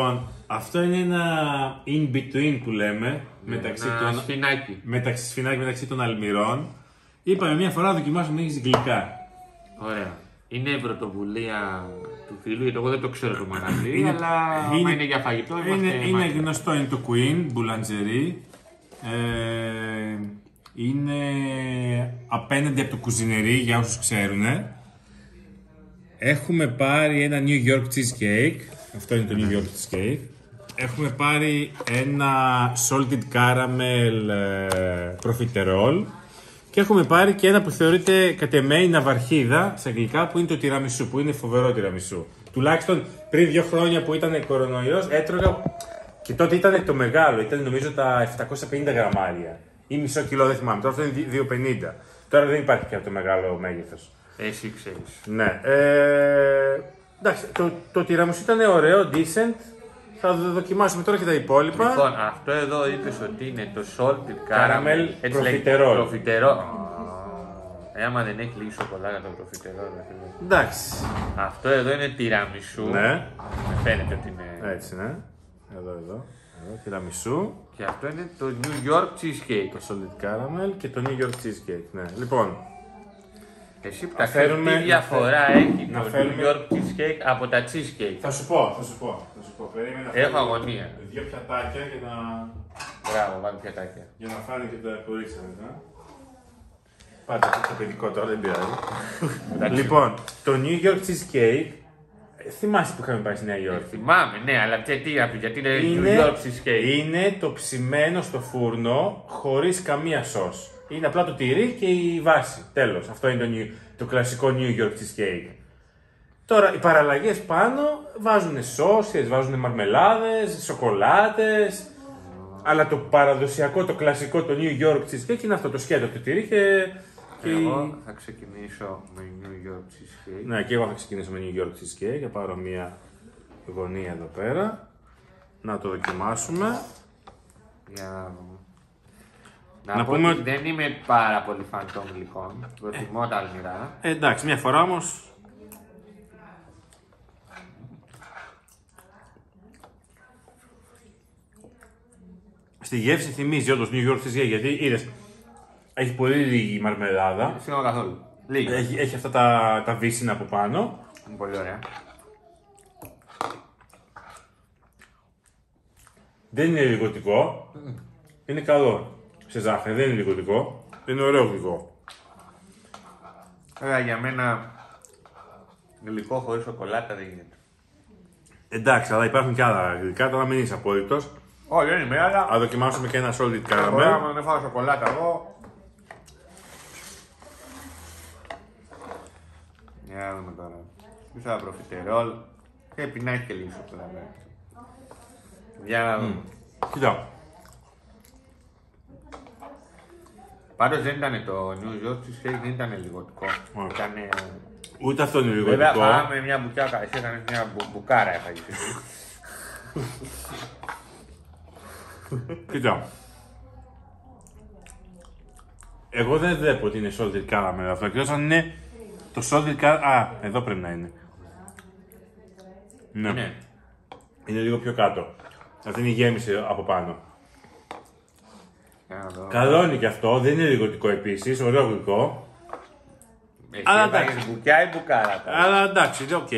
Λοιπόν, αυτό είναι ένα in-between που λέμε μεταξύ σφινάκι μεταξύ των αλμυρών. Είπαμε μια φορά να δοκιμάσουμε να έχεις γλυκά. Ωραία. Είναι η πρωτοβουλία του φίλου, γιατί εγώ δεν το ξέρω το μαγαζί, αλλά είναι για φαγητό. Είναι γνωστό, είναι το Queen Boulangerie. Είναι απέναντι από το κουζινερί, για όσους ξέρουν. Έχουμε πάρει ένα New York Cheesecake. Αυτό είναι το New York Cheesecake. Έχουμε πάρει ένα Salted Caramel Profiterole. Και έχουμε πάρει και ένα που θεωρείται κατ' εμέ η ναυαρχίδα σε αγγλικά, που είναι το τυραμισού, που είναι φοβερό τυραμισού. Τουλάχιστον πριν 2 χρόνια που ήταν κορονοϊός έτρωγα, και τότε ήταν το μεγάλο, ήταν νομίζω τα 750 γραμμάρια ή μισό κιλό, δεν θυμάμαι, τώρα αυτό είναι 250. Τώρα δεν υπάρχει πια το μεγάλο μέγεθος. Εσύ ξέρεις. Ναι. Εντάξει, το τυραμισού ήταν ωραίο, decent. Θα δοκιμάσουμε τώρα και τα υπόλοιπα. Λοιπόν, αυτό εδώ είπες ότι είναι το Salted Caramel Profiterole. Άμα δεν έχει λίγη σοκολάτα το Profiterole. Εντάξει. Αυτό εδώ είναι τυραμισού. Ναι. Με φαίνεται ότι είναι. Έτσι, ναι. Εδώ, τυραμισού. Και αυτό είναι το New York Cheesecake. Το Salted Caramel και το New York Cheesecake. Ναι. Λοιπόν. Εσύ που τα ξέρεις, τι διαφορά έχει το New York Cheesecake από τα cheesecake. Θα σου πω. Περίμενα. Έχω αγωνία. 2 πιατάκια για να. Μπράβο, βάλει πιατάκια. Για να φάνε και τα κορίτσια μετά. Πάτε το παιδικό τώρα, δεν πειράζει. Λοιπόν, το New York Cheesecake. Θυμάσαι που είχαμε πάει στη Νέα Υόρκη. Θυμάμαι, ναι, αλλά γιατί είναι New York Cheesecake. Είναι το ψημένο στο φούρνο χωρίς καμία σως. Είναι απλά το τυρί και η βάση. Τέλος. Αυτό είναι το κλασικό New York Cheesecake. Τώρα οι παραλλαγές πάνω βάζουν σόσες, βάζουν μαρμελάδες, σοκολάτες. Αλλά το παραδοσιακό, το κλασικό, το New York Cheesecake είναι αυτό το σκέτο, το τυρί και. Εγώ θα ξεκινήσω με New York Cheesecake. Ναι, και εγώ θα ξεκινήσω με New York Cheesecake. Θα πάρω μια γωνία εδώ πέρα. Να το δοκιμάσουμε. Για να πούμε ότι δεν είμαι πάρα πολύ φαν των γλυκών. Προτιμώ τα αλμυρά. Εντάξει, μια φορά όμως. Στη γεύση θυμίζει όντως New York Cheesecake, γιατί είδες, έχει πολύ λίγη μαρμελάδα. Συγγνώμη καθόλου. Λίγη. Έχει αυτά τα βύσσινα από πάνω. Είναι πολύ ωραία. Δεν είναι λιγοτικό. Είναι καλό. Σε ζάχαρη, δεν είναι λιγοτικό. Είναι ωραίο γλυκό. Για μένα γλυκό χωρίς σοκολάτα δεν γίνεται. Εντάξει, αλλά υπάρχουν και άλλα γλυκά, τώρα μην είσαι απόλυτος. Όχι, δεν είμαι, αλλά. Θα δοκιμάσουμε και ένα Salted Caramel. Άμα δεν φάω σοκολάτα εγώ. Για να δούμε τώρα. Πήσα Profiterole και πεινάει και λίγο σοκολάτα. Για να δούμε. Κοίτα. Πάντως δεν ήταν το New York Cheesecake, δεν ήταν λιγοτικό. Ήτανε. Ούτε αυτό είναι λιγοτικό. Βέβαια φάμε μια μπουκιάκα, εσύ έκανες μια μπουκάρα έφαγες. Κοίτα. Εγώ δεν βλέπω ότι είναι Salted Caramel αυτό. Εκτός αν είναι το Salted Caramel. Α, εδώ πρέπει να είναι. Ναι. Είναι λίγο πιο κάτω. Αυτή είναι η γέμιση από πάνω. Καλό είναι και αυτό, δεν είναι λιγοτικό επίσης, ωραίο γλυκό. Αλλά εντάξει, μπουκιά ή μπουκάρα. Αλλά εντάξει, είναι οκ.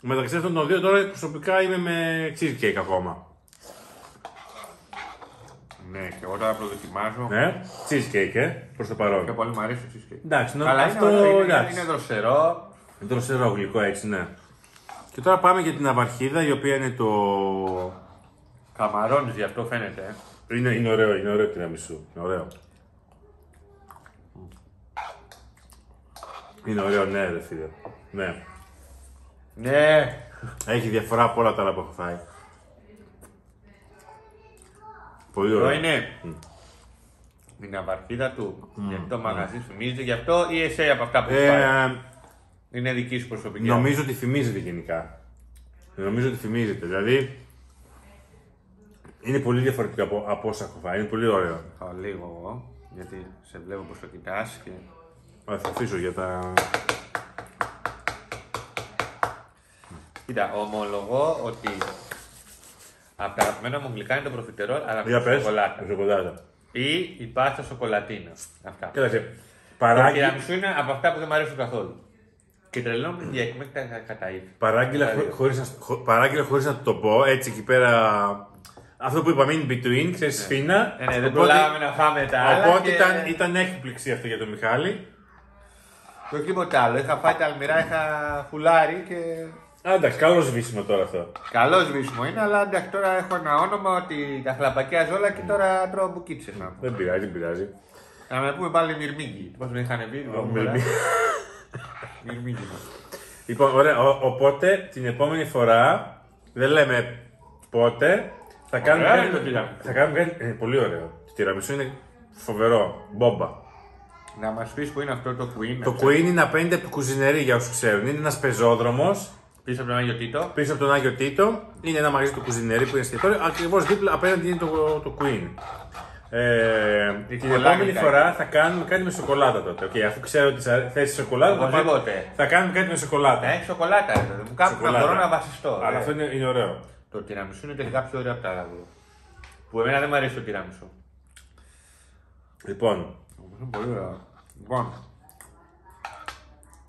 Μεταξύ αυτών των δύο τώρα προσωπικά είμαι με cheesecake ακόμα. Ναι, και εγώ τώρα προδοκιμάζω. Ναι, cheesecake, προς το παρόν. Πιο πολύ μου αρέσει το cheesecake. Εντάξει, αλλά αυτό είναι δροσερό. Δροσερό γλυκό, έτσι, ναι. Και τώρα πάμε για την ναυαρχίδα, η οποία είναι το. Καμαρώνεις, γι' αυτό φαίνεται. Είναι ωραίο τυραμισού. Είναι ωραίο. Είναι ωραίο, ναι, ρε φίλε. Ναι. Ναι. Έχει διαφορά από όλα τα άλλα που έχω φάει. Πολύ ωραίο. Αυτό είναι η ναυαρχίδα του. Γιατί το μαγαζί θυμίζει γι' αυτό ή εσύ από αυτά που φάει. Είναι δική σου προσωπική. Νομίζω ότι θυμίζεται γενικά. Νομίζω ότι θυμίζεται. Δηλαδή είναι πολύ διαφορετικό από όσα έχω φάει. Είναι πολύ ωραίο. Πάω λίγο εγώ, γιατί σε βλέπω πως το κοιτάς και. Θα αφήσω για τα. Κοίτα, ομολογώ ότι Από τα αγαπημένα μου γλυκά είναι το προφιτερόλ, αλλά Για με πες, σοκολάτα. με σοκολάτα. Ή η πάστα σοκολατίνα. Αυτά. Κοίταξε, Το παράγγειλε τυραμισού είναι από αυτά που δεν μου αρέσουν καθόλου. Και τρελαίνομαι με διακυμαίκτα κατά ύφη. παράγγειλε χωρίς να το πω, έτσι εκεί πέρα. Αυτό που είπαμε in between, ξέρεις, σφίνα. Ναι, δεν προλάβαμε να φάμε τα άλλα. Οπότε και... ήταν έκπληξη αυτό για τον Μιχάλη. Το τίποτα άλλο. Είχα φάει τα αλμυρά, είχα φουλάρι και. Εντάξει, καλό σβήσιμο τώρα αυτό. Καλό σβήσιμο είναι, αλλά εντάξει, τώρα έχω ένα όνομα ότι τα χλαπακιά ζόλα και τώρα τρώω μπουκίτσες. Δεν πειράζει, δεν πειράζει. Να με πούμε πάλι μυρμήγκι. Πώς με είχαν πει, μυρμήγκι. Λοιπόν, ωραία, οπότε την επόμενη φορά, δεν λέμε πότε, θα κάνουμε Ωραία, κάτι. το τυραμισού. Θα κάνουμε κάτι. Πολύ ωραίο. Το τυραμισού είναι φοβερό. Μπόμπα. Να μας πεις που είναι αυτό το Queen. Το Queen είναι απέναντι από το κουζινερί για όσους ξέρουν. Είναι ένας πεζόδρομος Πίσω από τον Άγιο Τίτο. πίσω από τον Άγιο Τίτο. Είναι ένα μαγαζί του κουζινερί που είναι εστιατόριο. Ακριβώς δίπλα απέναντι είναι το Queen. Την επόμενη φορά θα κάνουμε κάτι με σοκολάτα τότε. Okay, αφού ξέρω ότι θες σοκολάτα, θα κάνουμε κάτι με σοκολάτα. Έχει σοκολάτα, ρε. Μου κάπου να μπορώ να βασιστώ. Αλλά αυτό είναι ωραίο. Το τυραμισού είναι τελικά πιο ωραίο από τα άλλα. Που εμένα δεν μου αρέσει το τυραμισού. Λοιπόν. Είναι πολύ ωραίο. Λοιπόν.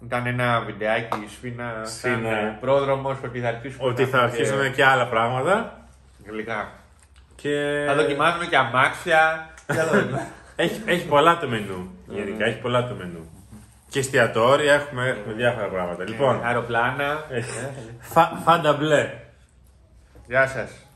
Ήταν ένα βιντεάκι σφίνα σαν πρόδρομος ότι θα αρχίσουμε. Ότι θα αρχίσουμε και άλλα πράγματα. Γλυκά. Και... Θα δοκιμάζουμε και αμάξια. έχει πολλά το μενού. Γενικά έχει πολλά το μενού. Και εστιατόρια έχουμε διάφορα πράγματα. Λοιπόν, αεροπλάνα. Φάντα μπλε. Γεια σας.